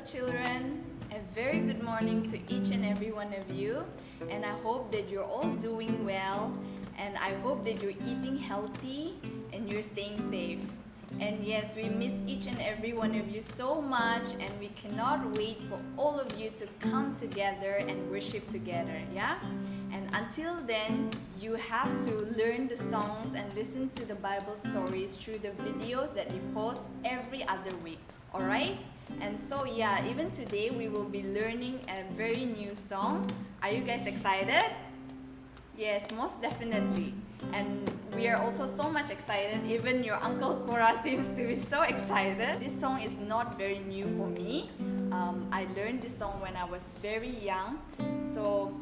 children. A very good morning to each and every one of you, and I hope that you're all doing well, and I hope that you're eating healthy and you're staying safe. And yes, we miss each and every one of you so much, and we cannot wait for all of you to come together and worship together, yeah? And until then, you have to learn the songs and listen to the Bible stories through the videos that we post every other week, alright? And so yeah, even today we will be learning a very new song. Are you guys excited? Yes, most definitely. And we are also so much excited. Even your Uncle Kora seems to be so excited. This song is not very new for me. I learned this song when I was very young. So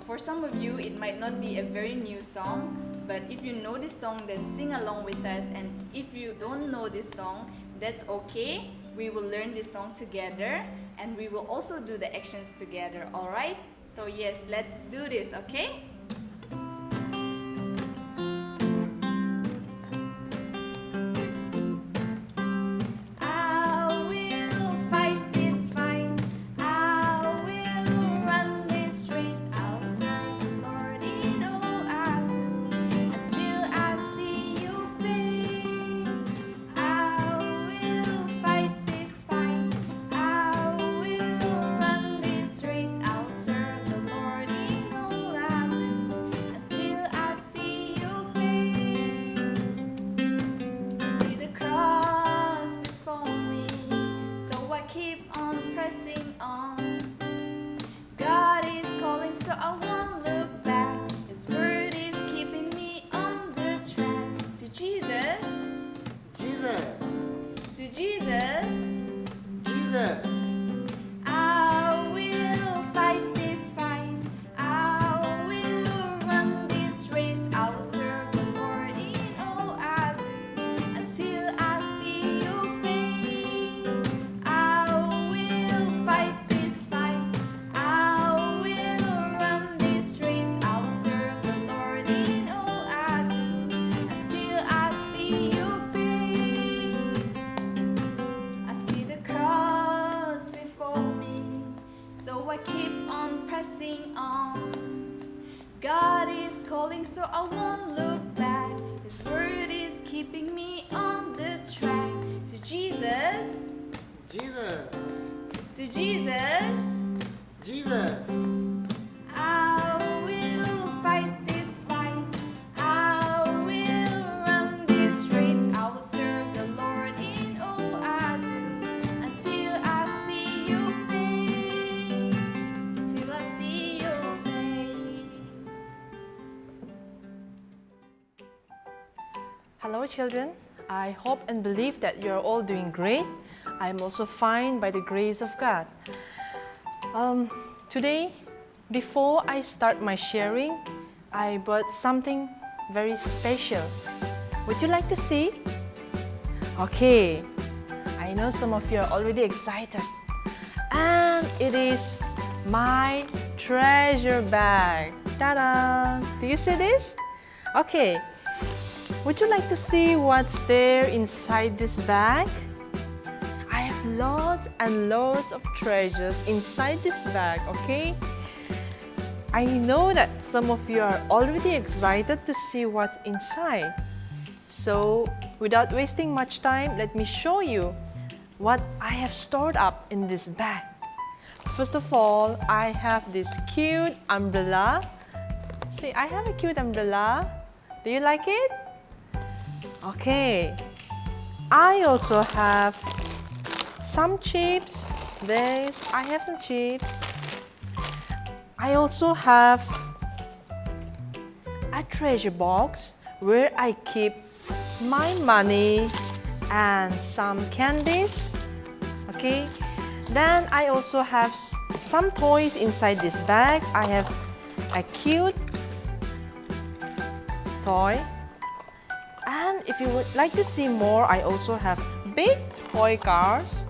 for some of you, it might not be a very new song. But if you know this song, then sing along with us. And if you don't know this song, that's okay. We will learn this song together. And we will also do the actions together, alright? So yes, let's do this, okay? God is calling, so I won't look back. His word is keeping me on the track. To Jesus, Jesus, to Jesus, Jesus. I will fight this fight. I will run this race. I will serve the Lord in all I do until I see your face. Till I see your face. Hello children, I hope and believe that you're all doing great. I'm also fine by the grace of God. Today, before I start my sharing, I bought something very special. Would you like to see? Okay, I know some of you are already excited. And it is my treasure bag. Ta-da! Do you see this? Okay. Would you like to see what's there inside this bag? I have lots and lots of treasures inside this bag, okay? I know that some of you are already excited to see what's inside. So, without wasting much time, let me show you what I have stored up in this bag. First of all, I have this cute umbrella. See, I have a cute umbrella. Do you like it? Okay, I also have some chips. I have some chips. I also have a treasure box where I keep my money and some candies. Okay, then I also have some toys inside this bag. I have a cute toy. And if you would like to see more, I also have big toy cars.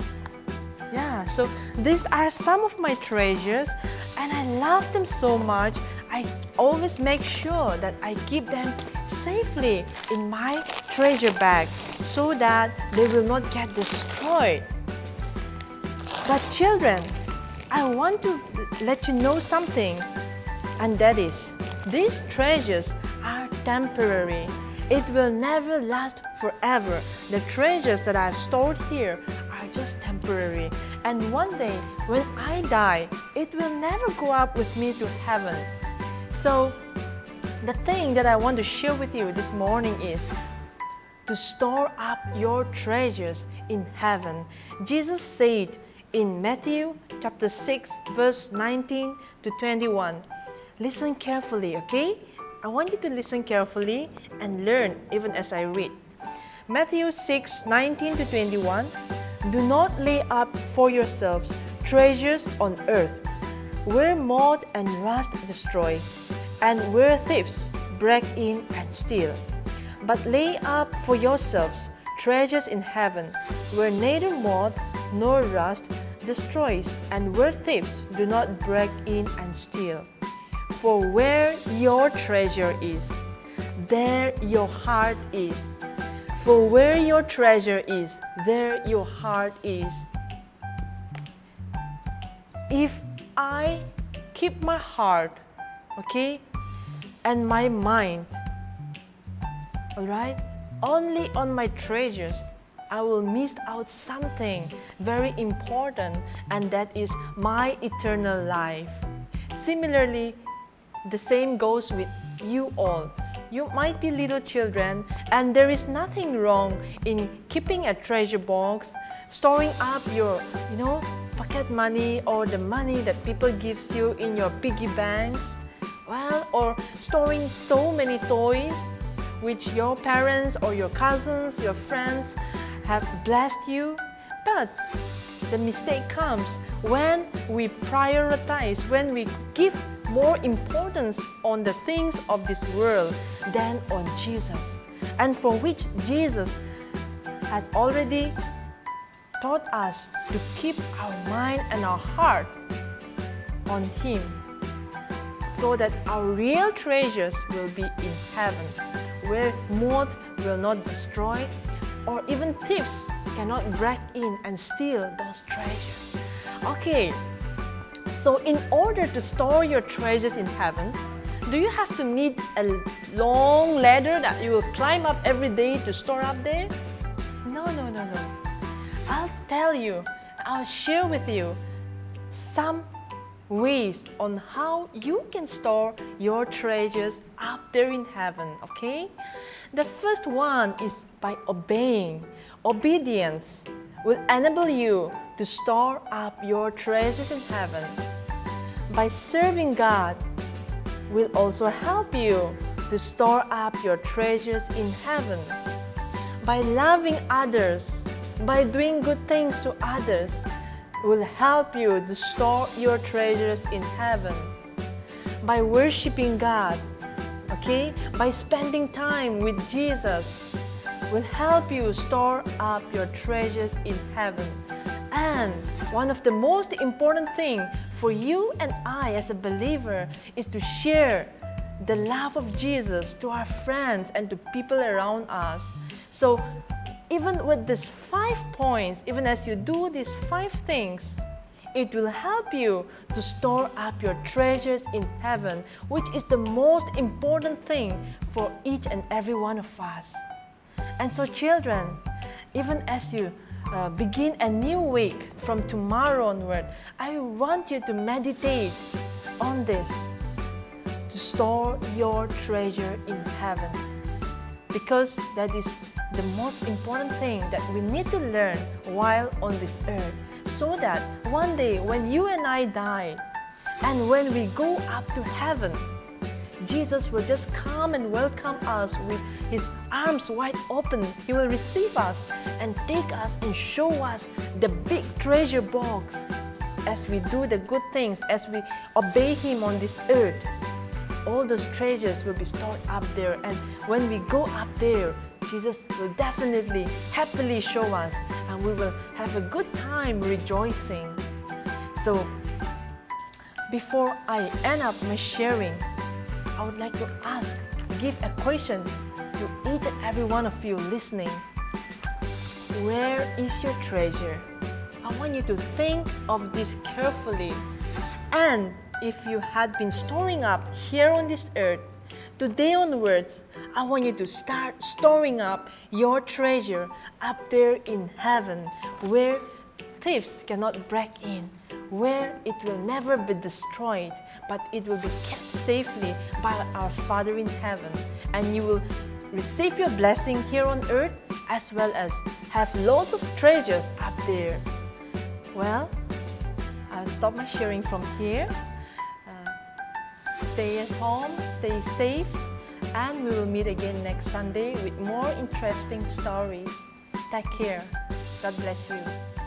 Yeah, so these are some of my treasures and I love them so much. I always make sure that I keep them safely in my treasure bag so that they will not get destroyed. But children, I want to let you know something, and that is, these treasures are temporary. It will never last forever. The treasures that I've stored here are just temporary. And one day, when I die, it will never go up with me to heaven. So, the thing that I want to share with you this morning is to store up your treasures in heaven. Jesus said in Matthew chapter 6, verse 19 to 21. Listen carefully, okay? I want you to listen carefully and learn even as I read. Matthew 6, 19 to 21. Do not lay up for yourselves treasures on earth, where moth and rust destroy, and where thieves break in and steal. But lay up for yourselves treasures in heaven, where neither moth nor rust destroys, and where thieves do not break in and steal. For where your treasure is, there your heart is. For where your treasure is, there your heart is. If I keep my heart, okay, and my mind, alright, only on my treasures, I will miss out something very important, and that is my eternal life. Similarly, the same goes with you all. You might be little children, and there is nothing wrong in keeping a treasure box, storing up your, pocket money or the money that people gives you in your piggy banks. Well, or storing so many toys which your parents or your cousins, your friends have blessed you. But the mistake comes when we prioritize, when we give more importance on the things of this world than on Jesus, and for which Jesus has already taught us to keep our mind and our heart on Him, so that our real treasures will be in heaven, where moth will not destroy, or even thieves cannot break in and steal those treasures. Okay, so in order to store your treasures in heaven, do you have to need a long ladder that you will climb up every day to store up there? No. I'll tell you, I'll share with you some ways on how you can store your treasures up there in heaven, okay? The first one is by obeying. Obedience will enable you to store up your treasures in heaven. By serving God will also help you to store up your treasures in heaven. By loving others, by doing good things to others, will help you to store your treasures in heaven. By worshiping God, okay, by spending time with Jesus, will help you store up your treasures in heaven. And one of the most important things for you and I as a believer is to share the love of Jesus to our friends and to people around us. So even with these 5 points, even as you do these 5 things, it will help you to store up your treasures in heaven, which is the most important thing for each and every one of us. And so children, even as you begin a new week from tomorrow onward, I want you to meditate on this, to store your treasure in heaven, because that is the most important thing that we need to learn while on this earth, so that one day when you and I die, and when we go up to heaven, Jesus will just come and welcome us with His arms wide open. He will receive us and take us and show us the big treasure box. As we do the good things, as we obey Him on this earth, all those treasures will be stored up there. And when we go up there, Jesus will definitely happily show us, and we will have a good time rejoicing. So, before I end up my sharing, I would like to give a question to each and every one of you listening. Where is your treasure? I I want you to think of this carefully. And if you had been storing up here on this earth, today onwards, I want you to start storing up your treasure up there in heaven, where thieves cannot break in, where it will never be destroyed, but it will be kept safely by our Father in heaven. And you will receive your blessing here on earth, as well as have lots of treasures up there. Well, I'll stop my sharing from here. Stay at home, stay safe, and we will meet again next Sunday with more interesting stories. Take care. God bless you.